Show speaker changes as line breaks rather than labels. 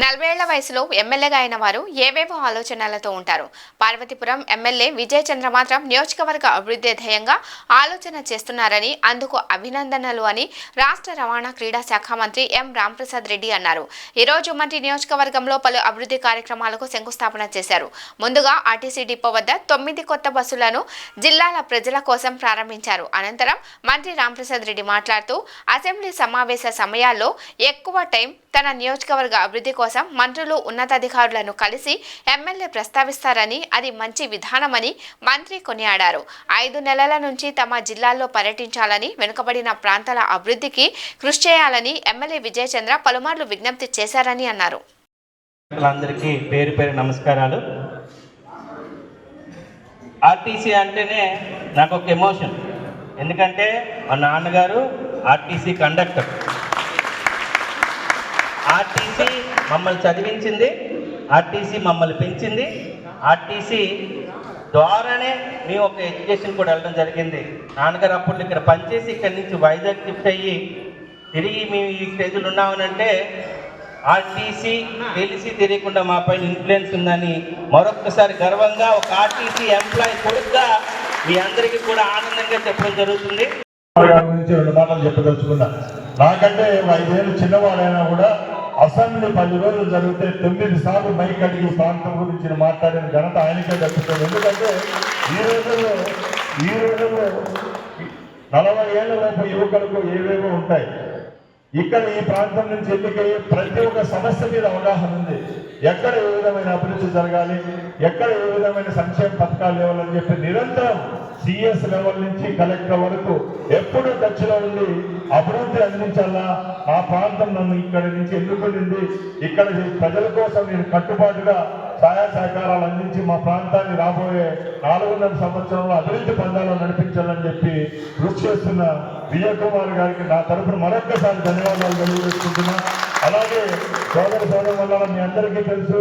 40 ఏళ్ల వయసులో ఎమ్మెల్యేగా అయిన వారు ఏవేవో ఆలోచనలతో ఉంటారు. పార్వతీపురం ఎమ్మెల్యే విజయ్ చంద్ర మాత్రం నియోజకవర్గ అభివృద్ధి ధ్యేయంగా ఆలోచన చేస్తున్నారని, అందుకు అభినందనలు అని రాష్ట్ర రవాణా క్రీడా శాఖ మంత్రి ఎం రాంప్రసాద్ రెడ్డి అన్నారు. ఈ రోజు మంత్రి నియోజకవర్గంలో పలు అభివృద్ధి కార్యక్రమాలకు శంకుస్థాపన చేశారు. ముందుగా ఆర్టీసీ డిపో వద్ద 9 కొత్త బస్సులను జిల్లాల ప్రజల కోసం ప్రారంభించారు. అనంతరం మంత్రి రాంప్రసాద్ రెడ్డి మాట్లాడుతూ, అసెంబ్లీ సమావేశ సమయాల్లో ఎక్కువ టైం తన నియోజకవర్గ అభివృద్ధి కోసం మంత్రులు, ఉన్నతాధికారులను కలిసి ఎమ్మెల్యే ప్రస్తావిస్తారని, అది మంచి విధానమని మంత్రి కొనియాడారు. 5 నెలల నుంచి తమ జిల్లాల్లో పర్యటించాలని, వెనుకబడిన ప్రాంతాల అభివృద్ధికి కృషి చేయాలని ఎమ్మెల్యే విజయ్ చంద్ర పలుమార్లు విజ్ఞప్తి చేశారని అన్నారు.
అందరికీ పేరు పేరు నమస్కారాలు. ఆర్టీసీ అంటేనే నాకు ఒక ఎమోషన్. ఎందుకంటే మా నాన్నగారు ఆర్టీసీ కండక్టర్. ఆర్టీసీ మమ్మల్ని చదివించింది, ఆర్టీసీ మమ్మల్ని పెంచింది, ఆర్టీసీ ద్వారానే మేము ఒక ఎడ్యుకేషన్ కూడా వెళ్ళడం జరిగింది. నాన్నగారు అప్పుడు ఇక్కడ పనిచేసి ఇక్కడి నుంచి వైజాగ్ షిఫ్ట్ అయ్యి తిరిగి మేము ఈ స్టేజ్లో ఉన్నామనంటే ఆర్టీసీ తెలిసి తెలియకుండా మా పైన ఇన్ఫ్లుయెన్స్ ఉందని మరొక్కసారి గర్వంగా ఒక ఆర్టీసీ ఎంప్లాయీ కొడుకుగా మీ అందరికీ కూడా ఆనందంగా చెప్పడం జరుగుతుంది.
గురించి 2 మాటలు చెప్పదలుచుకున్నా. నాకంటే 5 ఏళ్ళు చిన్నవాడైనా కూడా అసెంబ్లీ 10 రోజులు జరిగితే 9 సార్లు మైక్ అడిగి ప్రాంతం గురించి మాట్లాడిన ఘనత ఆయనకే దక్కుతుంది. ఎందుకంటే ఈ రోజుల్లో 40 ఏళ్ల లోపు యువకులకు ఏవేవో ఉంటాయి. ఇక్కడ ఈ ప్రాంతం నుంచి ఎన్నికయ్యే ప్రతి ఒక్క సమస్య మీద అవగాహన ఉంది. ఎక్కడ ఏ విధమైన అభివృద్ధి జరగాలి, ఎక్కడ ఏ విధమైన సంక్షేమ పథకాలు ఇవ్వాలని చెప్పి నిరంతరం సిఎస్ లెవెల్ నుంచి కలెక్టర్ వరకు ఎప్పుడు టచ్లో ఉండి అభివృద్ధి అందించాలా, ఆ ప్రాంతం నన్ను ఇక్కడి నుంచి ఎన్నుకుంది, ఇక్కడ ప్రజల కోసం నేను కట్టుబాటుగా సహాయ సహకారాలు అందించి మా ప్రాంతాన్ని రాబోయే 4.5 సంవత్సరంలో అభివృద్ధి పందాలు నడిపించాలని చెప్పి కృషి చేస్తున్న విజయ్ కుమార్ గారికి నా తరఫున మరొక్కసారి ధన్యవాదాలు తెలియజేసుకుంటున్నా. అలాగే సోదరి వల్ల మీ అందరికీ తెలుసు.